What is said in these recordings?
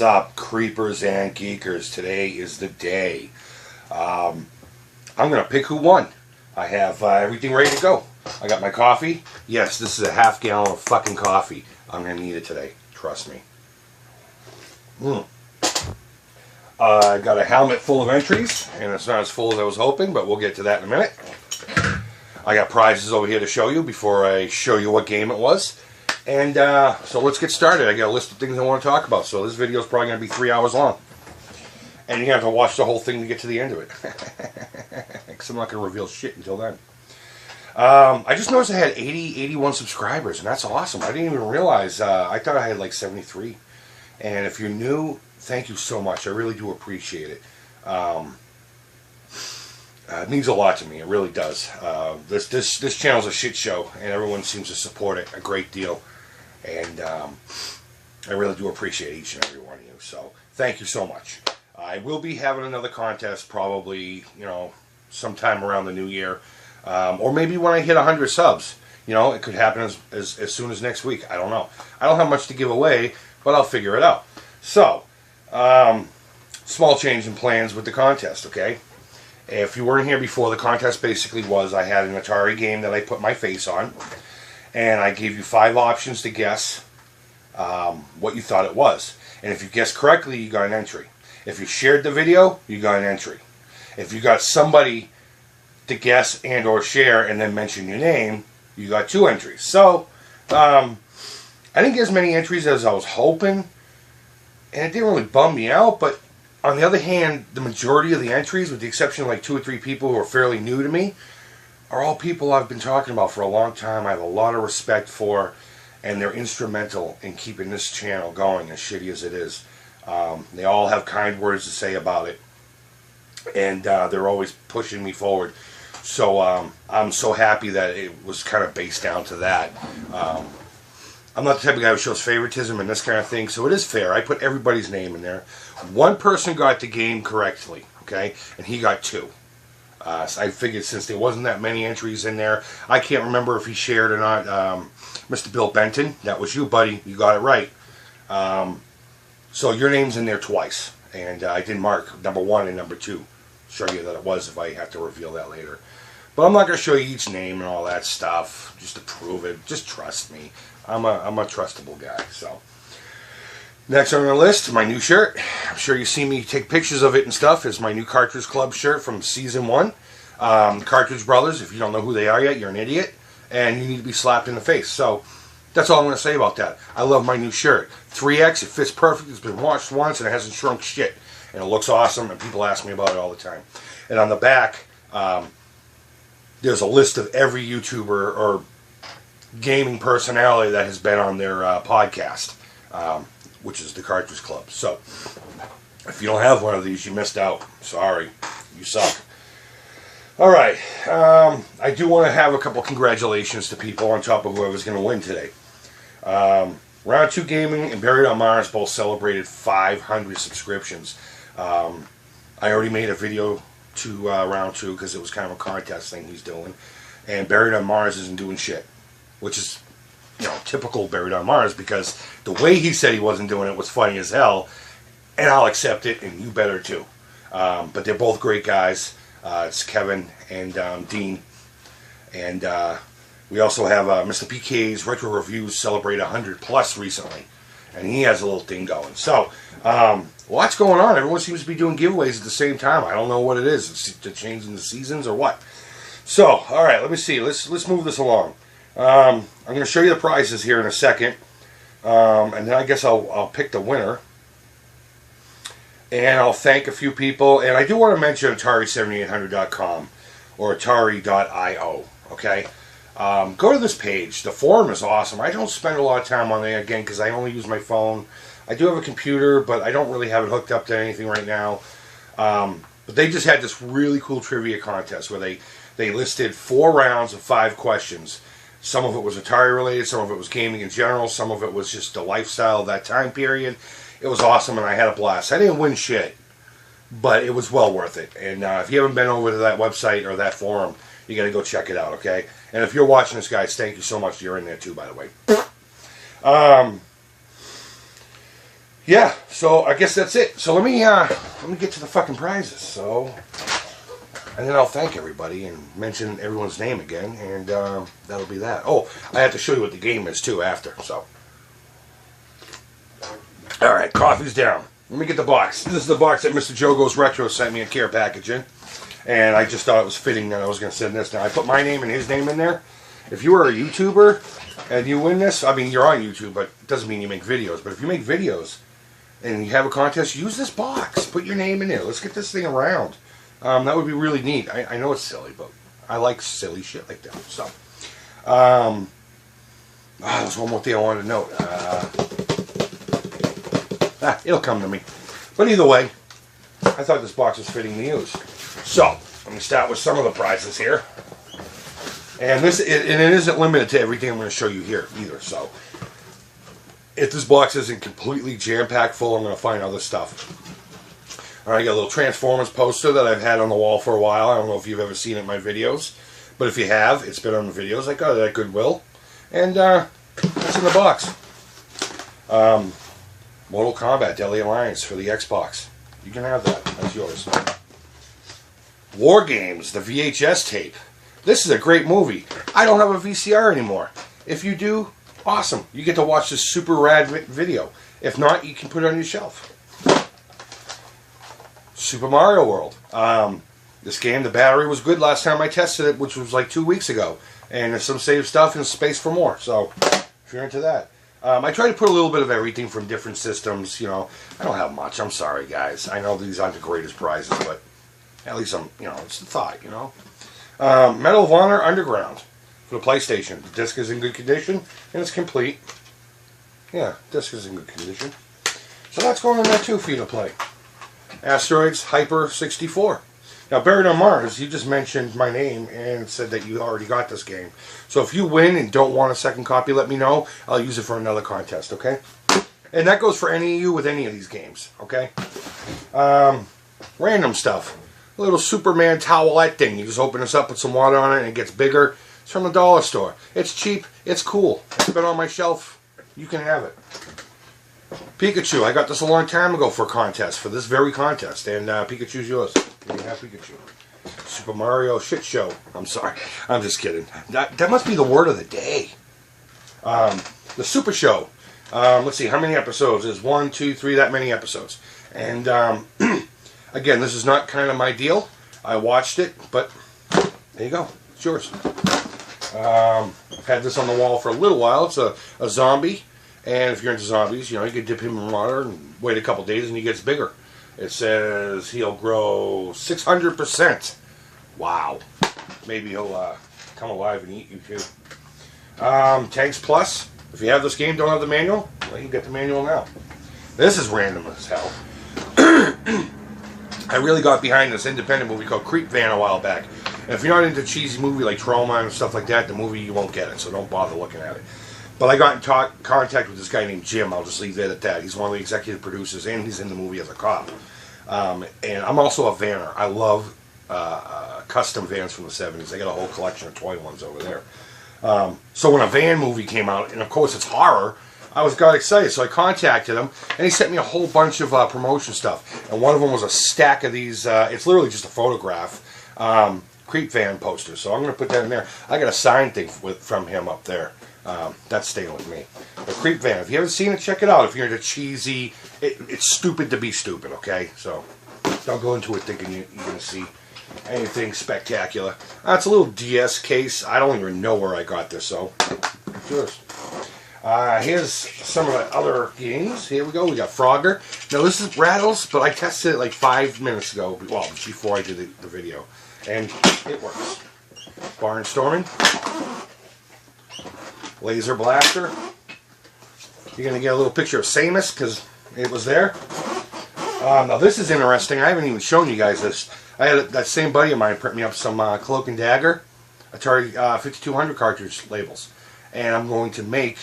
What's up, creepers and geekers? Today is the day. I'm going to pick who won. I have everything ready to go. I got my coffee. Yes, this is a half gallon of fucking coffee. I'm going to need it today. Trust me. I got a helmet full of entries, and it's not as full as I was hoping, but we'll get to that in a minute. I got prizes over here to show you before I show you what game it was. And so let's get started. I got a list of things I want to talk about, so this video is probably going to be 3 hours long. And you're going to have to watch the whole thing to get to the end of it. Because I'm not going to reveal shit until then. I just noticed I had 81 subscribers, and that's awesome. I didn't even realize. I thought I had like 73. And if you're new, thank you so much. I really do appreciate it. It means a lot to me. It really does. This channel's a shit show, and everyone seems to support it a great deal. And I really do appreciate each and every one of you. So thank you so much. I will be having another contest probably, sometime around the new year. Or maybe when I hit 100 subs. It could happen as soon as next week. I don't know. I don't have much to give away, but I'll figure it out. So, small change in plans with the contest, okay? If you weren't here before, the contest basically was I had an Atari game that I put my face on, and I gave you 5 options to guess what you thought it was. And if you guessed correctly, you got an entry. If you shared the video, you got an entry. If you got somebody to guess and or share and then mention your name, you got 2 entries. So, I didn't get as many entries as I was hoping, and it didn't really bum me out, but on the other hand, the majority of the entries, with the exception of like 2 or 3 people who are fairly new to me, are all people I've been talking about for a long time. I have a lot of respect for, and they're instrumental in keeping this channel going, as shitty as it is. They all have kind words to say about it, and they're always pushing me forward. So I'm so happy that it was kind of based down to that. I'm not the type of guy who shows favoritism and this kind of thing, so it is fair. I put everybody's name in there. One person got the game correctly, okay, and he got 2. So I figured since there wasn't that many entries in there, I can't remember if he shared or not. Mr. Bill Benton, that was you, buddy. You got it right. So your name's in there twice, and I did mark number 1 and number 2. Show you that it was if I have to reveal that later. But I'm not going to show you each name and all that stuff just to prove it. Just trust me. I'm a trustable guy. So next on the list, my new shirt. I'm sure you see me take pictures of it and stuff. Is my new Cartridge Club shirt from Season 1. Cartridge Brothers, if you don't know who they are yet, you're an idiot. And you need to be slapped in the face. So that's all I'm going to say about that. I love my new shirt. 3X, it fits perfect. It's been washed once and it hasn't shrunk shit. And it looks awesome, and people ask me about it all the time. And on the back, there's a list of every YouTuber or gaming personality that has been on their podcast, which is the Cartridge Club. So, if you don't have one of these, you missed out. Sorry. You suck. Alright. I do want to have a couple congratulations to people on top of whoever's going to win today. Round 2 Gaming and Buried on Mars both celebrated 500 subscriptions. I already made a video to round 2 because it was kind of a contest thing he's doing. And Buried on Mars isn't doing shit. Which is, typical Buried on Mars, because the way he said he wasn't doing it was funny as hell. And I'll accept it, and you better too. But they're both great guys. It's Kevin and Dean. And we also have Mr. PK's Retro Reviews celebrate 100 plus recently. And he has a little thing going. So, lots going on. Everyone seems to be doing giveaways at the same time. I don't know what it is. It's the change in the seasons or what. So, alright, let me see. Let's move this along. I'm going to show you the prizes here in a second. And then I guess I'll pick the winner. And I'll thank a few people. And I do want to mention Atari7800.com or Atari.io. Okay? Go to this page. The forum is awesome. I don't spend a lot of time on there, again, because I only use my phone. I do have a computer, but I don't really have it hooked up to anything right now. But they just had this really cool trivia contest where they listed 4 rounds of 5 questions. Some of it was Atari related, some of it was gaming in general, some of it was just the lifestyle of that time period. It was awesome, and I had a blast. I didn't win shit, but it was well worth it. And if you haven't been over to that website or that forum, you got to go check it out, okay? And if you're watching this, guys, thank you so much. You're in there too, by the way. yeah, so I guess that's it. So let me get to the fucking prizes. So, and then I'll thank everybody and mention everyone's name again, and that'll be that. Oh, I have to show you what the game is too after. So, all right, coffee's down. Let me get the box. This is the box that Mr. Joe Goes Retro sent me a care package in, and I just thought it was fitting that I was going to send this. Now I put my name and his name in there. If you were a YouTuber and you win this, I mean you're on YouTube, but it doesn't mean you make videos. But if you make videos and you have a contest, use this box. Put your name in there. Let's get this thing around. That would be really neat. I know it's silly, but I like silly shit like that. So, there's one more thing I wanted to note. It'll come to me. But either way, I thought this box was fitting to use. So, let me start with some of the prizes here. And it isn't limited to everything I'm going to show you here either. So, if this box isn't completely jam-packed full, I'm going to find other stuff. Alright, I got a little Transformers poster that I've had on the wall for a while. I don't know if you've ever seen it in my videos. But if you have, it's been on the videos. I got it at Goodwill. And that's in the box. Mortal Kombat Deadly Alliance for the Xbox. You can have that. That's yours. War Games, the VHS tape. This is a great movie. I don't have a VCR anymore. If you do, awesome. You get to watch this super rad video. If not, you can put it on your shelf. Super Mario World. This game, the battery was good last time I tested it, which was like 2 weeks ago. And there's some saved stuff and space for more. So, if you're into that. I try to put a little bit of everything from different systems. You know, I don't have much. I'm sorry, guys. I know these aren't the greatest prizes, but at least it's the thought, you know. Medal of Honor Underground for the PlayStation. The disc is in good condition, and it's complete. Yeah, disc is in good condition. So that's going in there too for you to play. Asteroids Hyper 64. Now, Buried on Mars, you just mentioned my name and said that you already got this game. So if you win and don't want a second copy, let me know. I'll use it for another contest, okay? And that goes for any of you with any of these games, okay? Random stuff. A little Superman towelette thing. You just open this up, put some water on it, and it gets bigger. It's from the dollar store. It's cheap. It's cool. It's been on my shelf. You can have it. Pikachu. I got this a long time ago for a contest, for this very contest. And Pikachu's yours. You can have Pikachu. Super Mario Shit Show. I'm sorry. I'm just kidding. That must be the word of the day. The Super Show. Let's see. How many episodes? There's 1, 2, 3, that many episodes. And again, this is not kind of my deal. I watched it, but there you go. It's yours. I've had this on the wall for a little while. It's a zombie. And if you're into zombies, you can dip him in water and wait a couple days and he gets bigger. It says he'll grow 600%. Wow. Maybe he'll come alive and eat you too. Tanks Plus. If you have this game, don't have the manual, well, you can get the manual now. This is random as hell. I really got behind this independent movie called Creep Van a while back. And if you're not into cheesy movie like Trauma and stuff like that, the movie, you won't get it, so don't bother looking at it. But I got in contact with this guy named Jim. I'll just leave it at that. He's one of the executive producers, and he's in the movie as a cop. And I'm also a vanner. I love custom vans from the 70s. I got a whole collection of toy ones over there. So when a van movie came out, and of course it's horror, I got excited. So I contacted him, and he sent me a whole bunch of promotion stuff. And one of them was a stack of these. It's literally just a photograph. Creep Van posters. So I'm going to put that in there. I got a signed thing from him up there. That's staying with me. The Creep Van. If you haven't seen it, check it out. If you're into cheesy, it's stupid to be stupid, okay? So don't go into it thinking you're going to see anything spectacular. It's a little DS case. I don't even know where I got this, so it's yours. Here's some of the other games. Here we go. We got Frogger. Now this is Rattles, but I tested it like 5 minutes ago. Well, before I did the video. And it works. Barnstorming. Laser Blaster. You're going to get a little picture of Samus because it was there. Now this is interesting. I haven't even shown you guys this. I had that same buddy of mine print me up some Cloak and Dagger Atari 5200 cartridge labels. And I'm going to make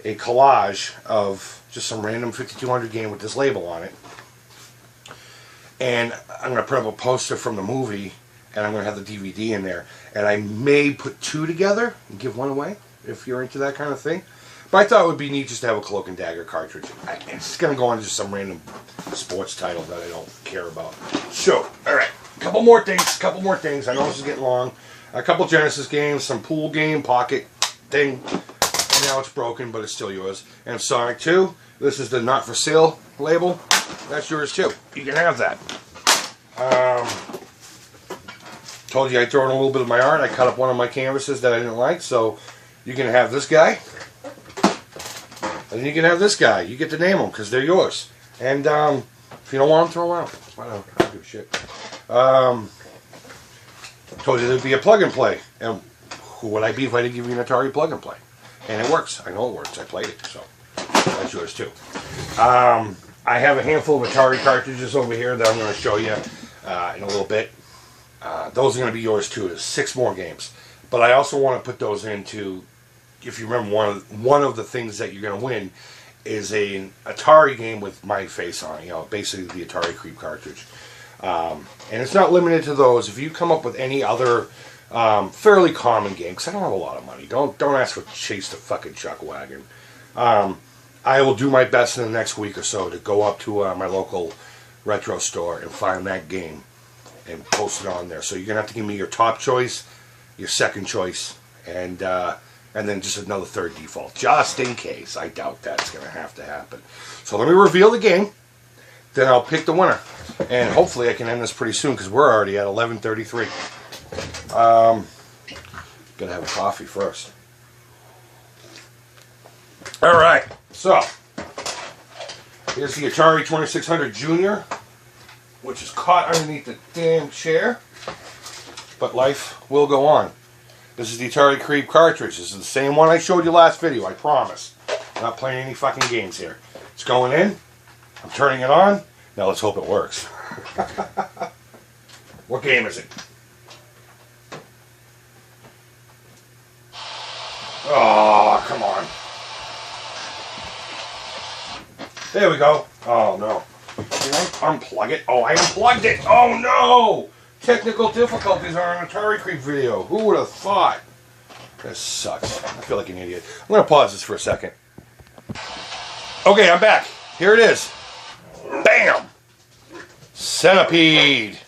a collage of just some random 5200 game with this label on it. And I'm going to print up a poster from the movie, and I'm going to have the DVD in there. And I may put two together and give one away, if you're into that kind of thing. But I thought it would be neat just to have a Cloak and Dagger cartridge. It's going to go on just some random sports title that I don't care about. So, alright. Couple more things. I know this is getting long. A couple Genesis games, some pool game, pocket thing. And now it's broken, but it's still yours. And Sonic 2. This is the not for sale label. That's yours too. You can have that. Told you I'd throw in a little bit of my art. I cut up one of my canvases that I didn't like, so you can have this guy. And then you can have this guy. You get to name them because they're yours. And if you don't want them, throw them out. Whatever. I don't give a shit. Told you there'd be a plug and play. And who would I be if I didn't give you an Atari plug and play? And it works. I know it works. I played it, so that's yours too. I have a handful of Atari cartridges over here that I'm going to show you in a little bit. Those are going to be yours too. There's 6 more games. But I also want to put those into, if you remember, one of the things that you're going to win is an Atari game with my face on it. You know, basically the Atari Creep cartridge. And it's not limited to those. If you come up with any other fairly common game, because I don't have a lot of money. Don't ask for Chase the fucking Chuck Wagon. I will do my best in the next week or so to go up to my local retro store and find that game and post it on there. So you're going to have to give me your top choice, your second choice, and then just another third default, just in case. I doubt that's going to happen. So let me reveal the game, then I'll pick the winner. And hopefully I can end this pretty soon because we're already at 11:33. Gotta have a coffee first. Alright, so here's the Atari 2600 Junior, which is caught underneath the damn chair. But life will go on. This is the Atari Creep cartridge. This is the same one I showed you last video, I promise. I'm not playing any fucking games here. It's going in. I'm turning it on. Now let's hope it works. What game is it? Oh, come on. There we go. Oh, no. Did I unplug it? Oh, I unplugged it. Oh, no. Technical difficulties on an Atari Creep video. Who would have thought? This sucks. I feel like an idiot. I'm going to pause this for a second. Okay, I'm back. Here it is. Bam! Centipede.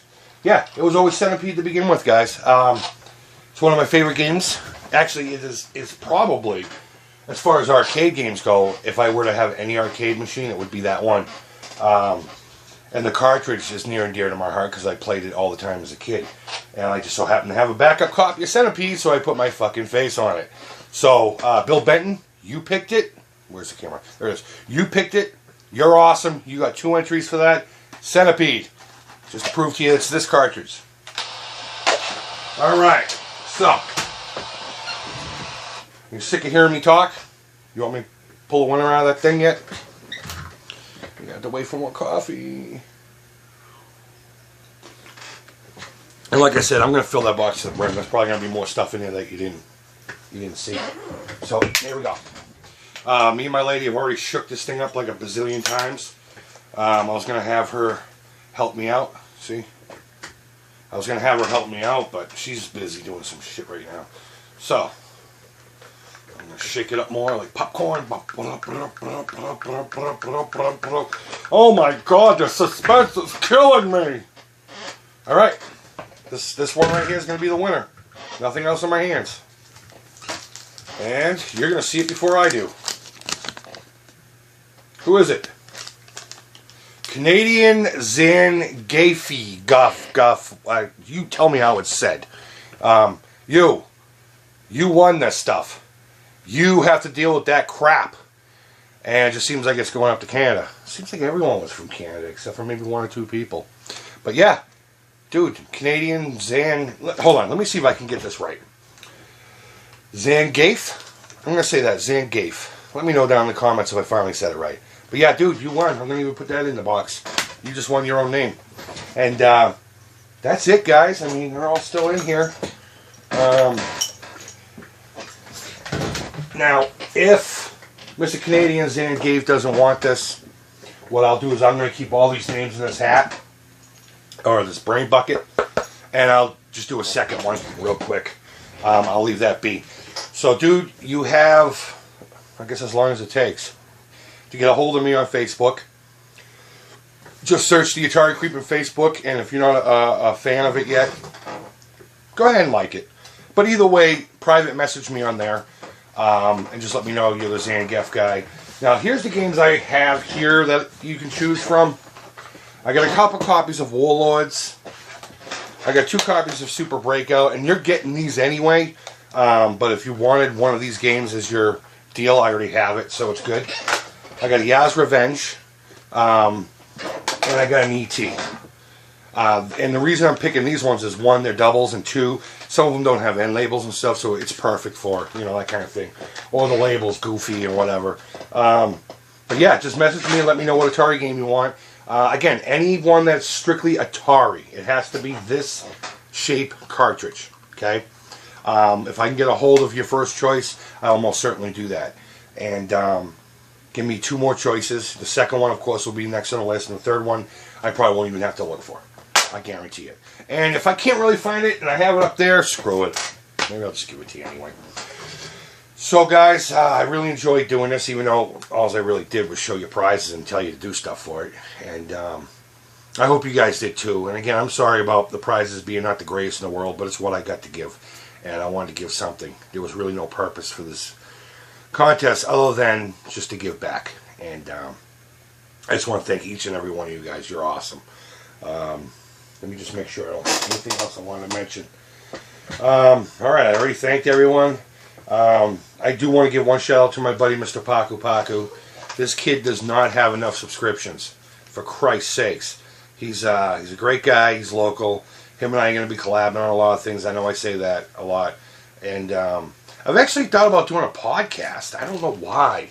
Yeah, it was always Centipede to begin with, guys. It's one of my favorite games. Actually, it's probably, as far as arcade games go, if I were to have any arcade machine, it would be that one. And the cartridge is near and dear to my heart because I played it all the time as a kid. And I just so happened to have a backup copy of Centipede, so I put my fucking face on it. So, Bill Benton, you picked it. Where's the camera? There it is. You picked it. You're awesome. You got 2 entries for that. Centipede. Just to prove to you it's this cartridge. Alright. So. You sick of hearing me talk? You want me to pull the winner out of that thing yet? You have to wait for more coffee. And like I said, I'm going to fill that box to the brim. There's probably going to be more stuff in there that you didn't see. So, here we go. Me and my lady have already shook this thing up like a bazillion times. I was going to have her help me out. See? I was going to have her help me out, but she's busy doing some shit right now. So, I'm going to shake it up more like popcorn. Oh my god, the suspense is killing me. Alright. This one right here is going to be the winner. Nothing else in my hands. And you're going to see it before I do. Who is it? Canadian Zangief. Guff. You tell me how it's said. You won this stuff. You have to deal with that crap. And it just seems like it's going up to Canada. Seems like everyone was from Canada, except for maybe 1 or 2 people. But yeah, dude, Canadian Hold on, let me see if I can get this right. Zangief? I'm going to say that, Zangief. Let me know down in the comments if I finally said it right. But yeah, dude, you won. I'm going to even put that in the box. You just won your own name. And that's it, guys. I mean, they're all still in here. Now, if Mr. Canadian Zangief doesn't want this, what I'll do is I'm going to keep all these names in this hat, or this brain bucket, and I'll just do a second one real quick. I'll leave that be. So, dude, you have I guess as long as it takes. To get a hold of me on Facebook, just search the Atari Creep on Facebook, and if you're not a fan of it yet, go ahead and like it. But either way, private message me on there, and just let me know you're the Zangief guy. Now, here's the games I have here that you can choose from. I got a couple copies of Warlords. I got 2 copies of Super Breakout, and you're getting these anyway. But if you wanted one of these games as your deal, I already have it, so it's good. I got a Yaz Revenge, and I got an E.T. And the reason I'm picking these ones is, 1, they're doubles, and 2, some of them don't have end labels and stuff, so it's perfect for, you know, that kind of thing. Or the label's goofy or whatever. But yeah, just message me and let me know what Atari game you want. Again, any one that's strictly Atari. It has to be this shape cartridge, okay? If I can get a hold of your first choice, I'll most certainly do that. And give me 2 more choices. The second one, of course, will be next on the list, and the third one, I probably won't even have to look for. I guarantee it. And if I can't really find it, and I have it up there, screw it. Maybe I'll just give it to you anyway. So, guys, I really enjoyed doing this, even though all I really did was show you prizes and tell you to do stuff for it. And I hope you guys did too. And again, I'm sorry about the prizes being not the greatest in the world, but it's what I got to give. And I wanted to give something. There was really no purpose for this contest other than just to give back. And I just want to thank each and every one of you guys. You're awesome. Let me just make sure I don't have anything else I want to mention. Alright, I already thanked everyone. I do want to give one shout out to my buddy Mr. Paku Paku. This kid does not have enough subscriptions, for Christ's sakes. He's a great guy. He's local. Him and I are going to be collabing on a lot of things. I know I say that a lot. And I've actually thought about doing a podcast. I don't know why.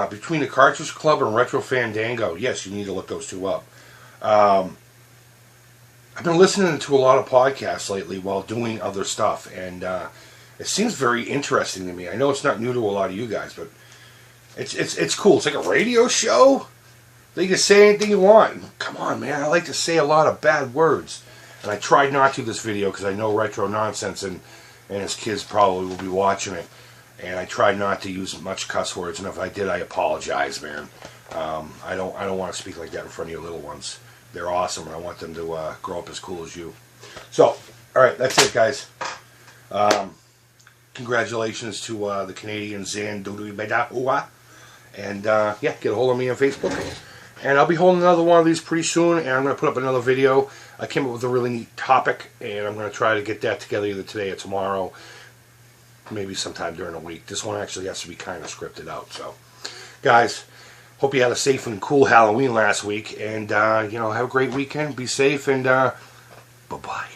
Between the Cartridge Club and Retro Fandango. Yes, you need to look those 2 up. I've been listening to a lot of podcasts lately while doing other stuff, and it seems very interesting to me. I know it's not new to a lot of you guys, but it's cool. It's like a radio show. You can say anything you want. Come on, man. I like to say a lot of bad words, and I tried not to this video because I know Retro Nonsense and his kids probably will be watching it, and I tried not to use much cuss words. And if I did, I apologize, man. I don't want to speak like that in front of your little ones. They're awesome, and I want them to grow up as cool as you. So, alright, that's it, guys. Congratulations to the Canadian Zan Doodoo Bedahua. And, yeah, get a hold of me on Facebook. And I'll be holding another one of these pretty soon, and I'm going to put up another video. I came up with a really neat topic, and I'm going to try to get that together either today or tomorrow. Maybe sometime during the week. This one actually has to be kind of scripted out, so. Guys, hope you had a safe and cool Halloween last week, and, you know, have a great weekend, be safe, and, bye-bye.